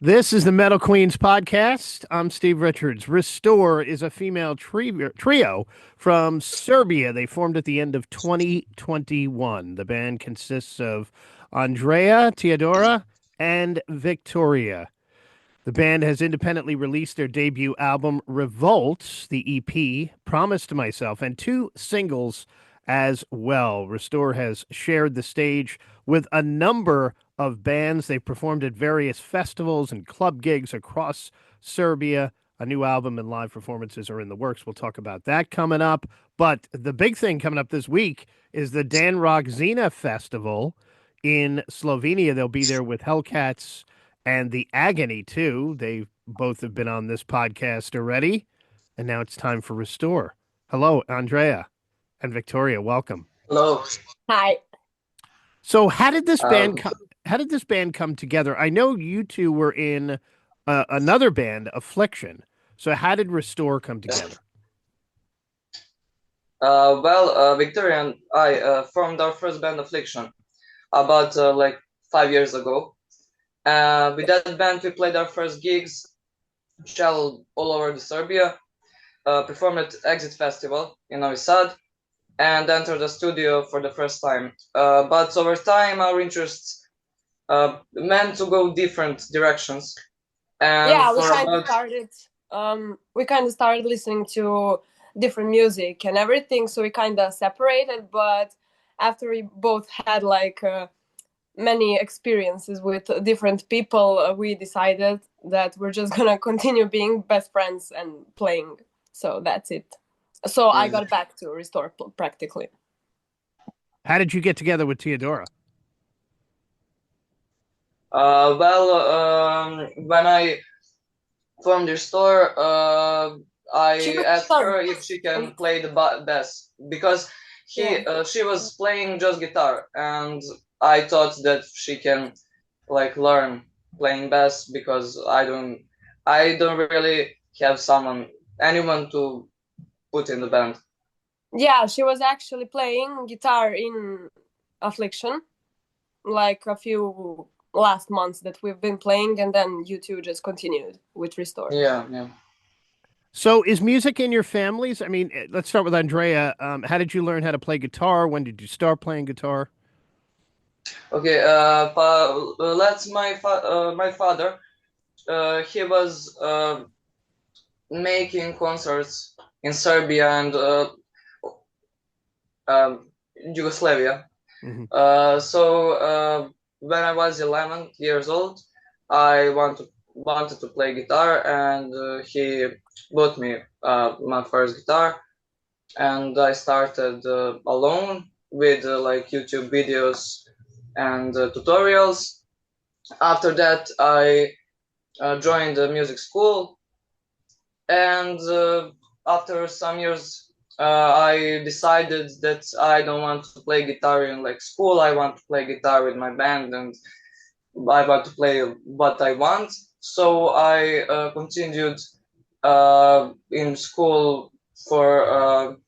This is the Metal Queens podcast. I'm Steve Richards. Restore is a female trio from Serbia. They formed at the end of 2021. The band consists of Andrea, Teodora, and Viktorija. The band has independently released their debut album, Revolt, the EP, Promise to Myself, and two singles as well. Restore has shared the stage with a number of bands. They've performed at various festivals and club gigs across Serbia. A new album and live performances are in the works. We'll talk about that coming up. But the big thing coming up this week is the Dan Rock Zena Festival in Slovenia. They'll be there with Hellcats and The Agony, too. They both have been on this podcast already. And now it's time for Restore. Hello, Andrea and Viktorija. Welcome. Hello. Hi. So how did this band come together? I know you two were in another band, Affliction. So how did Restore come together? Victoria and I formed our first band, Affliction, about 5 years ago. With that band, we played our first gigs, traveled all over the Serbia, performed at Exit Festival in Novi Sad, and entered the studio for the first time. But over time, our interests meant to go different directions. And yeah, we kind of started listening to different music and everything, so we kind of separated. But after we both had many experiences with different people, we decided that we're just gonna continue being best friends and playing. So that's it. So I got back to Restore practically. How did you get together with Teodora? When I formed Restore, I asked her if she can play the bass because she was playing just guitar, and I thought that she can learn playing bass because I don't really have anyone to put in the band. Yeah, she was actually playing guitar in Affliction, like a few last months that we've been playing, and then you two just continued with Restore. Yeah. So is music in your families? I mean, let's start with Andrea. How did you learn how to play guitar? When did you start playing guitar? Okay, that's my father. He was making concerts in Serbia and Yugoslavia. Mm-hmm. So when I was 11 years old, I wanted to play guitar, and he bought me my first guitar, and I started alone with YouTube videos and tutorials. After that, I joined the music school, and after some years, I decided that I don't want to play guitar in school. I want to play guitar with my band, and I want to play what I want. So I continued in school for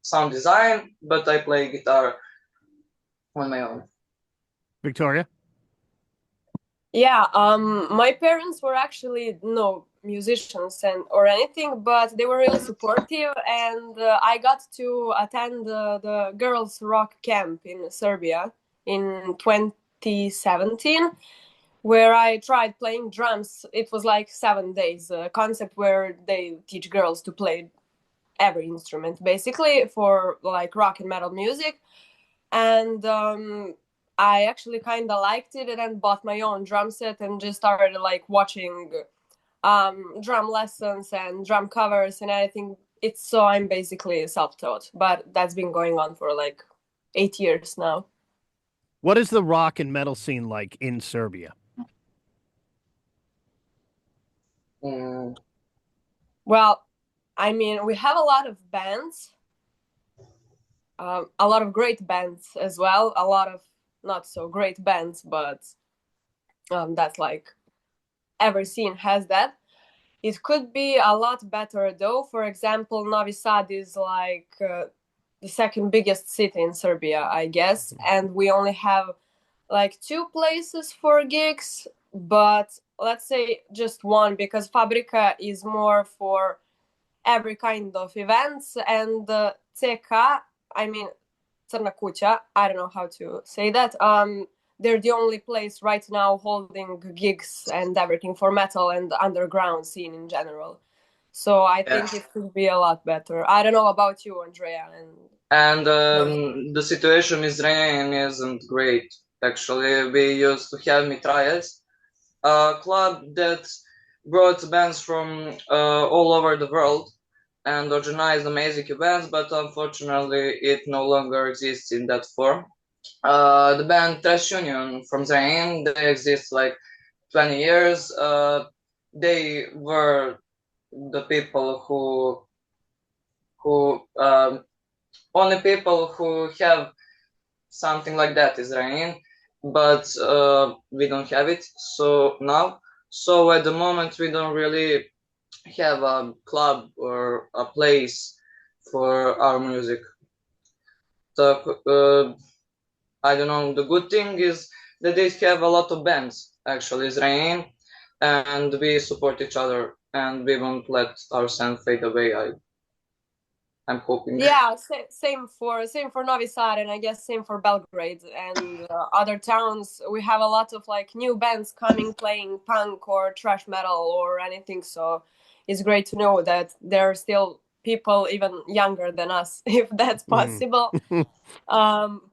sound design, but I play guitar on my own. Viktorija? Yeah, my parents were actually no musicians or anything, but they were really supportive, and I got to attend the girls' rock camp in Serbia in 2017, where I tried playing drums. It was 7 days, a concept where they teach girls to play every instrument, basically, for rock and metal music. And I actually kind of liked it, and then bought my own drum set and just started watching drum lessons and drum covers and everything. So I'm basically self-taught, but that's been going on for 8 years now. What is the rock and metal scene like in Serbia? Well, I mean, we have a lot of bands, a lot of great bands as well, a lot of not so great bands, but that's every scene has that. It could be a lot better though. For example, Novi Sad is the second biggest city in Serbia, I guess, and we only have 2 places for gigs, but let's say just one, because Fabrika is more for every kind of events, and CK, I mean Crna Kuća, I don't know how to say that. They're the only place right now holding gigs and everything for metal and underground scene in general. So I think it could be a lot better. I don't know about you, Andrea. And the situation in Zrenjanin isn't great. Actually, we used to have Mitrajes, a club that brought bands from all over the world and organized amazing events, but unfortunately it no longer exists in that form. The band Trash Union from Zrenjanin, they exist like 20 years. They were the people who only people who have something like that is Zrenjanin, but we don't have it so now. So at the moment we don't really have a club or a place for our music. So I don't know. The good thing is that they have a lot of bands actually, Zrenjanin, and we support each other, and we won't let our sound fade away. I'm hoping. Yeah, same for Novi Sad, and I guess same for Belgrade and other towns. We have a lot of like new bands coming, playing punk or thrash metal or anything. So it's great to know that there are still people even younger than us, if that's possible,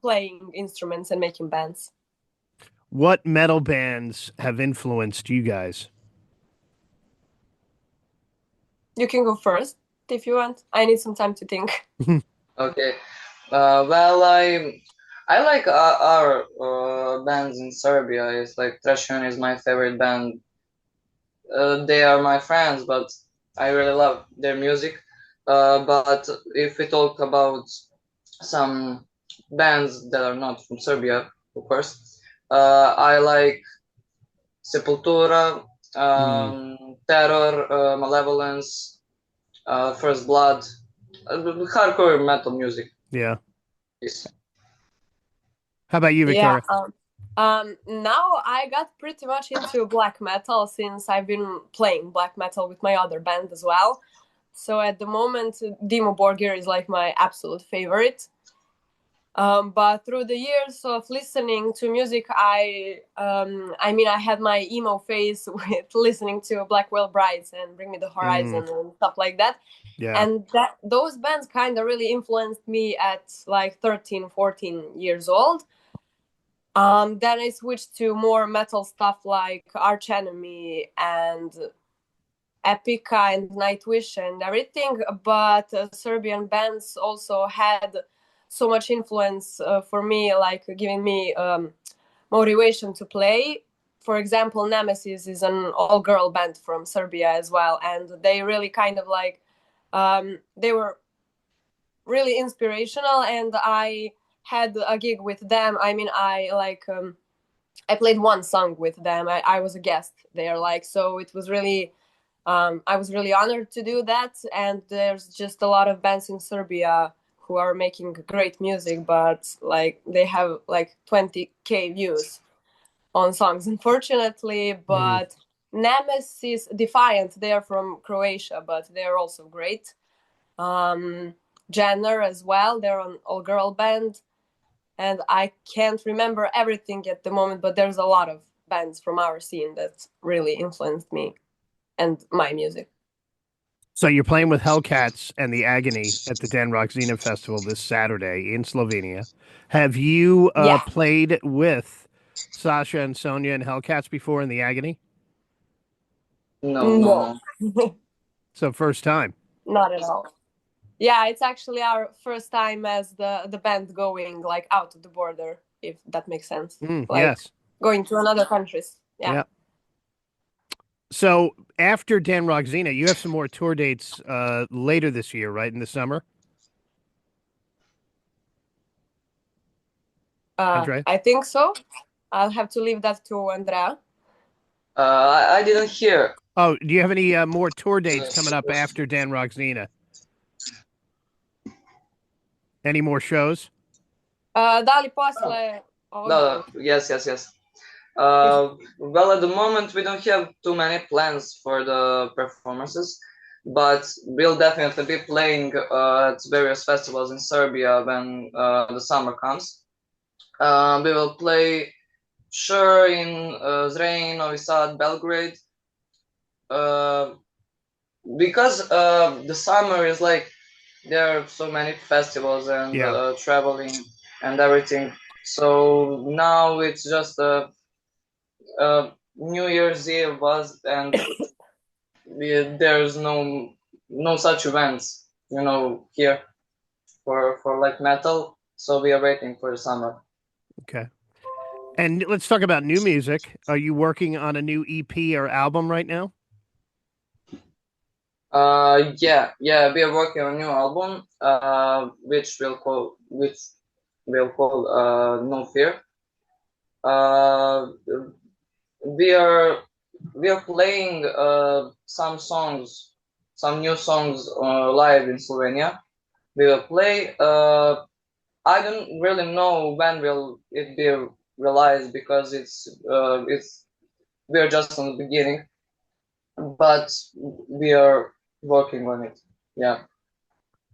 playing instruments and making bands. What metal bands have influenced you guys? You can go first if you want. I need some time to think. Okay. Well, I like our bands in Serbia. It's like Trash Union is my favorite band. They are my friends, but I really love their music. But if we talk about some bands that are not from Serbia, of course, I like Sepultura, Terror, Malevolence, First Blood, hardcore metal music. Yeah. Yes. How about you, Viktorija? Yeah. Now I got pretty much into black metal since I've been playing black metal with my other band as well. So at the moment, Dimmu Borgir is like my absolute favorite. But through the years of listening to music, I had my emo phase with listening to Black Veil Brides and Bring Me the Horizon and stuff like that. Yeah. And those bands kind of really influenced me at like 13, 14 years old. Then I switched to more metal stuff like Arch Enemy and Epica and Nightwish and everything. But Serbian bands also had so much influence for me, like giving me motivation to play. For example, Nemesis is an all-girl band from Serbia as well, and they really kind of like they were really inspirational, and I had a gig with them. I mean, I played one song with them. I was a guest there, like, so it was really I was really honored to do that. And there's just a lot of bands in Serbia who are making great music, but like they have like 20,000 views on songs, unfortunately. But Nemesis, Defiant, they're from Croatia, but they're also great. Jenner as well, they're an all-girl band. And I can't remember everything at the moment, but there's a lot of bands from our scene that really influenced me and my music. So you're playing with Hellcats and the Agony at the Dan Rock Zena Festival this Saturday in Slovenia. Have you played with Sasha and Sonia and Hellcats before in the Agony? No. So first time? Not at all. Yeah, it's actually our first time as the band going like out of the border, if that makes sense. Yes. Going to another countries. Yeah. So after Dan Rock Zena, you have some more tour dates later this year, right? In the summer? Andrea? I think so. I'll have to leave that to Andrea. I didn't hear. Oh, do you have any more tour dates coming up after Dan Rock Zena? Any more shows? Da li posle No, yes. Well, at the moment we don't have too many plans for the performances, but we'll definitely be playing at various festivals in Serbia when the summer comes. We will play sure in Zrenjanin, Novi Sad, Belgrade. Because the summer is like there are so many festivals and traveling and everything. So now it's just New Year's Eve was, and there's no such events, here for like metal. So we are waiting for the summer. Okay. And let's talk about new music. Are you working on a new EP or album right now? Yeah, we are working on a new album, which we'll call No Fear. We are playing some new songs live in Slovenia. We will play. I don't really know when will it be realized because we are just on the beginning, but we are working on it. Yeah.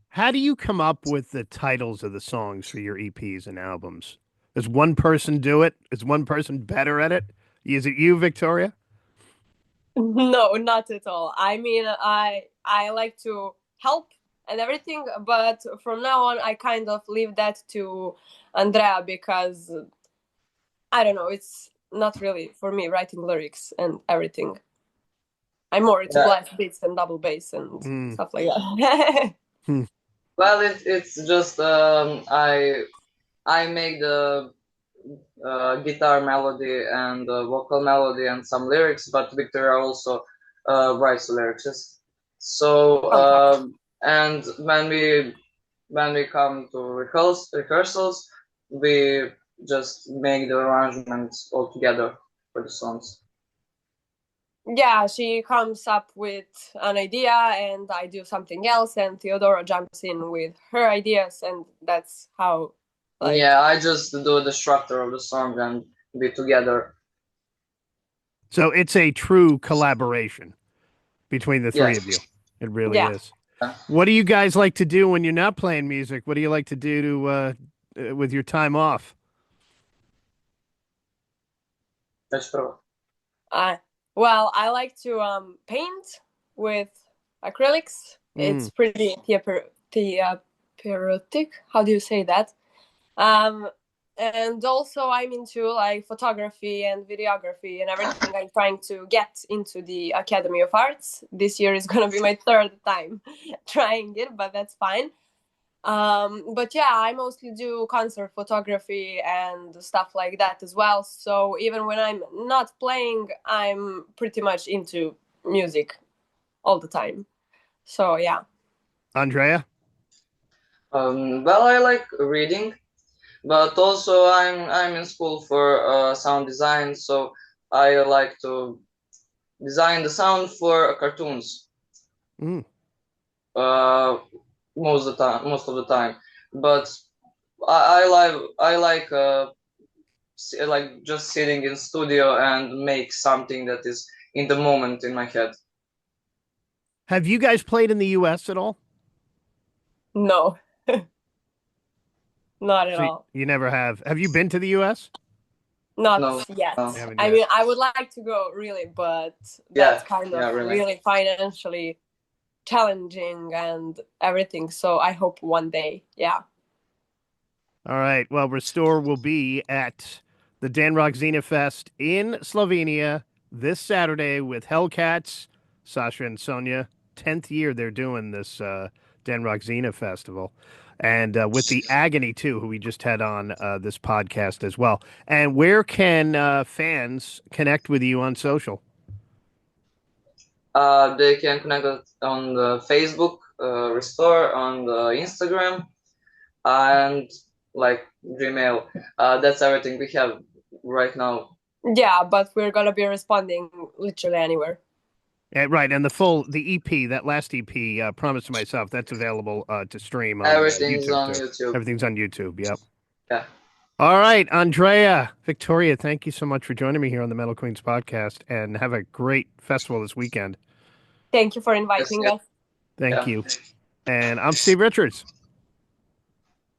How do you come up with the titles of the songs for your EPs and albums? Does one person do it? Is one person better at it? Is it you, Victoria? No, not at all. I mean, I like to help and everything, but from now on, I kind of leave that to Andrea because I don't know, it's not really for me writing lyrics and everything. I'm more into blast beats and double bass and stuff like that. Well, it's just I make the guitar melody and vocal melody and some lyrics, but Victoria also writes the lyrics. So and when we come to rehearsals, we just make the arrangements all together for the songs. Yeah, she comes up with an idea and I do something else, and Teodora jumps in with her ideas, and that's how. Yeah, I just do the structure of the song and be together. So it's a true collaboration between the three of you. It really is. What do you guys like to do when you're not playing music? What do you like to do with your time off? Well, I like to paint with acrylics. It's pretty therapeutic. How do you say that? And also I'm into like photography and videography and everything. I'm trying to get into the Academy of Arts. This year is going to be my third time trying it, but that's fine. But yeah, I mostly do concert photography and stuff like that as well. So even when I'm not playing, I'm pretty much into music all the time. So yeah. Andrea? Well, I like reading, but also I'm in school for sound design, so I like to design the sound for cartoons. Most of the time, but I like just sitting in studio and make something that is in the moment in my head. Have you guys played in the US at all? No. Not at all. You never have. Have you been to the US? Not yet. No. I mean, I would like to go really, but that's kind of really financially challenging and everything. So I hope one day. Yeah. All right. Well, Restore will be at the Dan Rock Zena Fest in Slovenia this Saturday with Hellcats, Sasha and Sonia. 10th year they're doing this Dan Rock Zena Festival. And with the Agony, too, who we just had on this podcast as well. And where can fans connect with you on social? They can connect on the Facebook, Restore, on the Instagram, and like Gmail. That's everything we have right now. Yeah, but we're going to be responding literally anywhere. Right, and the EP, that last EP, Promise to Myself, that's available to stream on Everything's YouTube on too. YouTube. Everything's on YouTube, yep. Yeah. All right, Andrea, Victoria, thank you so much for joining me here on the Metal Queens podcast, and have a great festival this weekend. Thank you for Yes, inviting yes. us. Thank Yeah. you. And I'm Steve Richards.